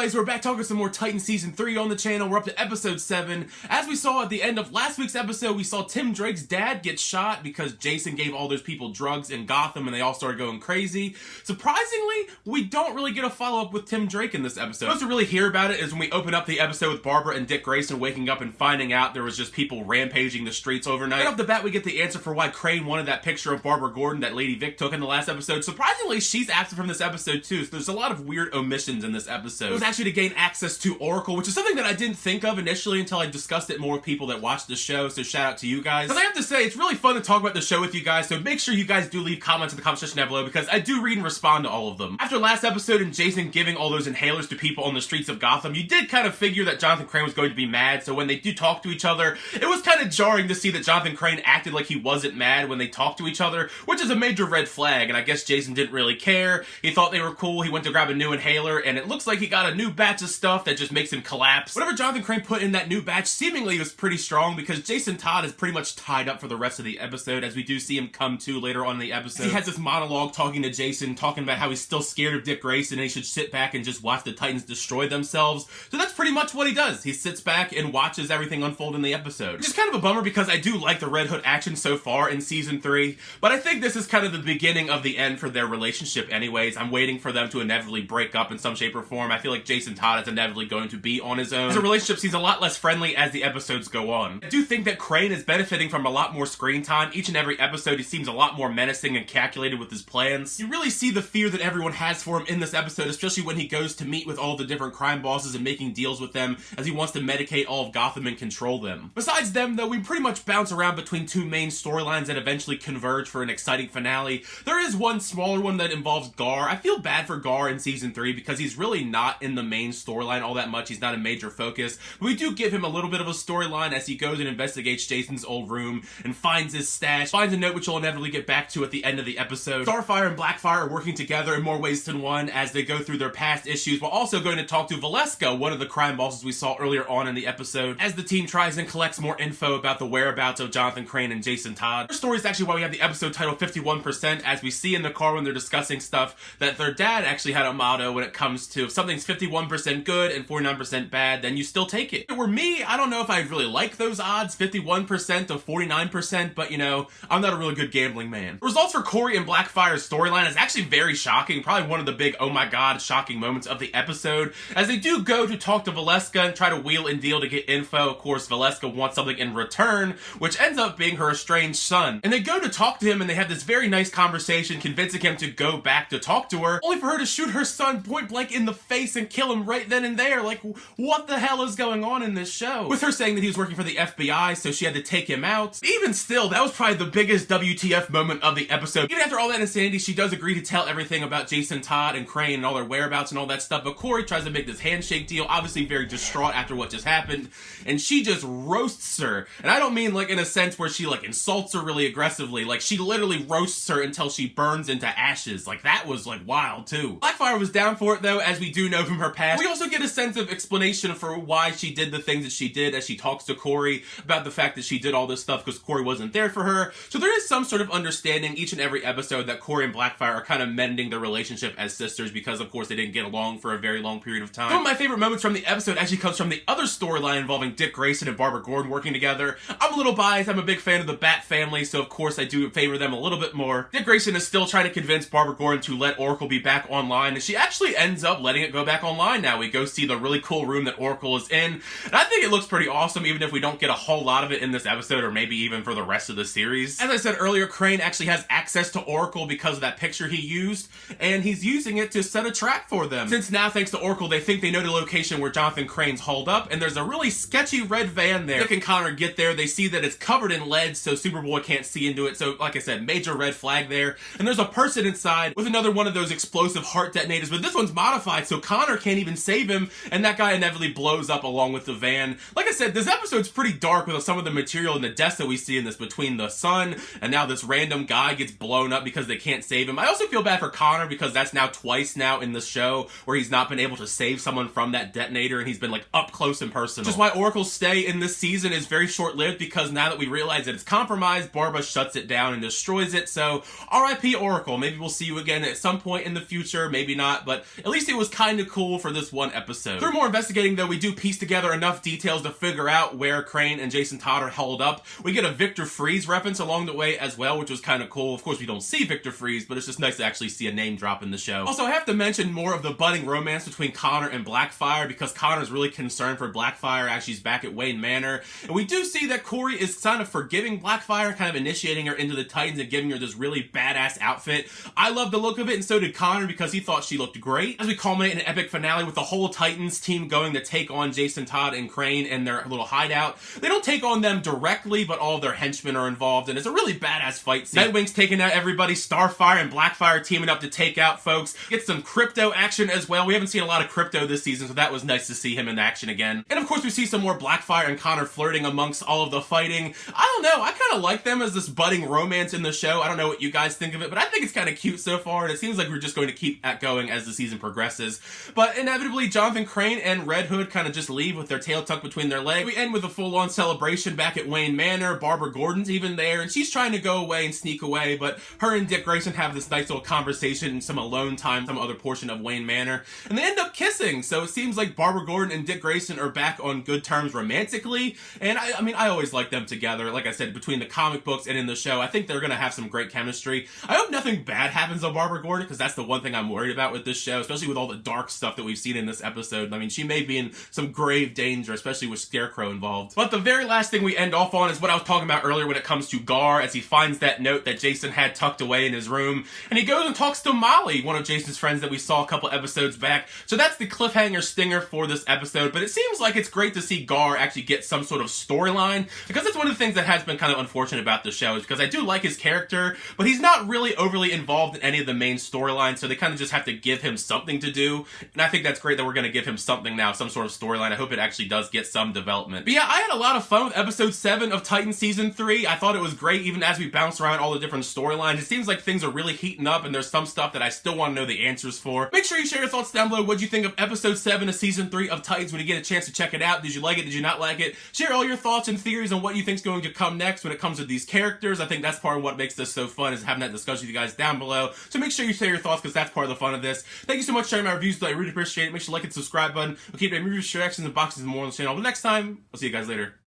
guys, we're back talking some more Titans Season 3 on the channel. We're up to Episode 7. As we saw at the end of last week's episode, we saw Tim Drake's dad get shot because Jason gave all those people drugs in Gotham and they all started going crazy. Surprisingly, we don't really get a follow-up with Tim Drake in this episode. Most to really hear about it is when we open up the episode with Barbara and Dick Grayson waking up and finding out there was just people rampaging the streets overnight. Right off the bat, we get the answer for why Crane wanted that picture of Barbara Gordon that Lady Vic took in the last episode. Surprisingly, she's absent from this episode too, so there's a lot of weird omissions in this episode. It was actually to gain access to Oracle, which is something that I didn't think of initially until I discussed it more with people that watch the show, so shout out to you guys. Because I have to say, it's really fun to talk about the show with you guys, so make sure you guys do leave comments in the comment section down below, because I do read and respond to all of them. After last episode and Jason giving all those inhalers to people on the streets of Gotham, you did kind of figure that Jonathan Crane was going to be mad, so when they do talk to each other, it was kind of jarring to see that Jonathan Crane acted like he wasn't mad when they talked to each other, which is a major red flag, and I guess Jason didn't really care. He thought they were cool, he went to grab a new inhaler, and it looks like he got a new batch of stuff that just makes him collapse. Whatever Jonathan Crane put in that new batch seemingly was pretty strong because Jason Todd is pretty much tied up for the rest of the episode, as we do see him come to later on in the episode. He has this monologue talking to Jason, talking about how he's still scared of Dick Grayson and he should sit back and just watch the Titans destroy themselves. So that's pretty much what he does. He sits back and watches everything unfold in the episode. Which is kind of a bummer because I do like the Red Hood action so far in Season 3, but I think this is kind of the beginning of the end for their relationship anyways. I'm waiting for them to inevitably break up in some shape or form. I feel like Jason Todd is inevitably going to be on his own. The relationship seems a lot less friendly as the episodes go on. I do think that Crane is benefiting from a lot more screen time. Each and every episode he seems a lot more menacing and calculated with his plans. You really see the fear that everyone has for him in this episode, especially when he goes to meet with all the different crime bosses and making deals with them as he wants to medicate all of Gotham and control them. Besides them though, we pretty much bounce around between two main storylines that eventually converge for an exciting finale. There is one smaller one that involves Gar. I feel bad for Gar in Season 3 because he's really not in the main storyline all that much. He's not a major focus. But we do give him a little bit of a storyline as he goes and investigates Jason's old room and finds his stash, finds a note which we'll inevitably get back to at the end of the episode. Starfire and Blackfire are working together in more ways than one as they go through their past issues, while also going to talk to Valeska, one of the crime bosses we saw earlier on in the episode, as the team tries and collects more info about the whereabouts of Jonathan Crane and Jason Todd. Our story is actually why we have the episode title 51%, as we see in the car when they're discussing stuff that their dad actually had a motto when it comes to if something's 51% good and 49% bad, then you still take it. If it were me, I don't know if I'd really like those odds, 51% to 49%, but you know, I'm not a really good gambling man. The results for Corey and Blackfire's storyline is actually very shocking, probably one of the big oh my god shocking moments of the episode, as they do go to talk to Valeska and try to wheel and deal to get info. Of course, Valeska wants something in return, which ends up being her estranged son. And they go to talk to him and they have this very nice conversation convincing him to go back to talk to her, only for her to shoot her son point blank in the face and kill him right then and there. Like, what the hell is going on in this show? With her saying that he was working for the FBI, so she had to take him out. Even still, that was probably the biggest WTF moment of the episode. Even after all that insanity, she does agree to tell everything about Jason Todd and Crane and all their whereabouts and all that stuff, but Corey tries to make this handshake deal, obviously very distraught after what just happened, and she just roasts her. And I don't mean like in a sense where she like insults her really aggressively, like she literally roasts her until she burns into ashes. Like that was like wild too. Blackfire was down for it though, as we do know from her past. We also get a sense of explanation for why she did the things that she did as she talks to Corey about the fact that she did all this stuff because Corey wasn't there for her. So there is some sort of understanding each and every episode that Corey and Blackfire are kind of mending their relationship as sisters because of course they didn't get along for a very long period of time. One of my favorite moments from the episode actually comes from the other storyline involving Dick Grayson and Barbara Gordon working together. I'm a little biased, I'm a big fan of the Bat family, so of course I do favor them a little bit more. Dick Grayson is still trying to convince Barbara Gordon to let Oracle be back online, and she actually ends up letting it go back online now. We go see the really cool room that Oracle is in, and I think it looks pretty awesome even if we don't get a whole lot of it in this episode or maybe even for the rest of the series. As I said earlier, Crane actually has access to Oracle because of that picture he used, and he's using it to set a trap for them. Since now, thanks to Oracle, they think they know the location where Jonathan Crane's hauled up, and there's a really sketchy red van there. Dick and Connor get there, they see that it's covered in lead, so Superboy can't see into it, so like I said, major red flag there. And there's a person inside with another one of those explosive heart detonators, but this one's modified, so Connor can't even save him, and that guy inevitably blows up along with the van. Like I said, this episode's pretty dark with some of the material and the deaths that we see in this between the son, and now this random guy gets blown up because they can't save him. I also feel bad for Connor because that's now twice now in the show where he's not been able to save someone from that detonator, and he's been like up close and personal. Just why Oracle's stay in this season is very short-lived, because now that we realize that it's compromised, Barbara shuts it down and destroys it. So RIP Oracle. Maybe we'll see you again at some point in the future, maybe not, but at least it was kind of cool cool for this one episode. Through more investigating though, we do piece together enough details to figure out where Crane and Jason Todd are held up. We get a Victor Freeze reference along the way as well, which was kind of cool. Of course, we don't see Victor Freeze, but it's just nice to actually see a name drop in the show. Also, I have to mention more of the budding romance between Connor and Blackfire, because Connor's really concerned for Blackfire as she's back at Wayne Manor. And we do see that Corey is kind of forgiving Blackfire, kind of initiating her into the Titans and giving her this really badass outfit. I love the look of it, and so did Connor, because he thought she looked great. As we culminate in an epic finale with the whole Titans team going to take on Jason Todd and Crane in their little hideout. They don't take on them directly, but all of their henchmen are involved, and it's a really badass fight scene. Nightwing's taking out everybody, Starfire and Blackfire teaming up to take out folks. Get some Crypto action as well. We haven't seen a lot of Crypto this season, so that was nice to see him in action again. And of course, we see some more Blackfire and Connor flirting amongst all of the fighting. I don't know, I kind of like them as this budding romance in the show. I don't know what you guys think of it, but I think it's kind of cute so far, and it seems like we're just going to keep that going as the season progresses. But inevitably, Jonathan Crane and Red Hood kind of just leave with their tail tucked between their legs. We end with a full-on celebration back at Wayne Manor. Barbara Gordon's even there, and she's trying to go away and sneak away, but her and Dick Grayson have this nice little conversation in some alone time, some other portion of Wayne Manor, and they end up kissing. So it seems like Barbara Gordon and Dick Grayson are back on good terms romantically, and I mean, I always like them together. Like I said, between the comic books and in the show, I think they're gonna have some great chemistry. I hope nothing bad happens to Barbara Gordon, because that's the one thing I'm worried about with this show, especially with all the dark stuff that we've seen in this episode. I mean, she may be in some grave danger, especially with Scarecrow involved. But the very last thing we end off on is what I was talking about earlier when it comes to Gar, as he finds that note that Jason had tucked away in his room, and he goes and talks to Molly, one of Jason's friends that we saw a couple episodes back. So that's the cliffhanger stinger for this episode, but it seems like it's great to see Gar actually get some sort of storyline, because that's one of the things that has been kind of unfortunate about the show, is because I do like his character, but he's not really overly involved in any of the main storylines, so they kind of just have to give him something to do, and I think that's great that we're going to give him something now, some sort of storyline. I hope it actually does get some development. But yeah, I had a lot of fun with episode 7 of Titans season 3. I thought it was great, even as we bounce around all the different storylines. It seems like things are really heating up, and there's some stuff that I still want to know the answers for. Make sure you share your thoughts down below. What'd you think of episode 7 of season 3 of Titans when you get a chance to check it out? Did you like it? Did you not like it? Share all your thoughts and theories on what you think is going to come next when it comes to these characters. I think that's part of what makes this so fun, is having that discussion with you guys down below. So make sure you share your thoughts, because that's part of the fun of this. Thank you so much for sharing my reviews, though. I really appreciate it. Make sure to like and subscribe button. We'll keep doing reviews, reactions, and boxes and more on the channel. But next time, I'll see you guys later.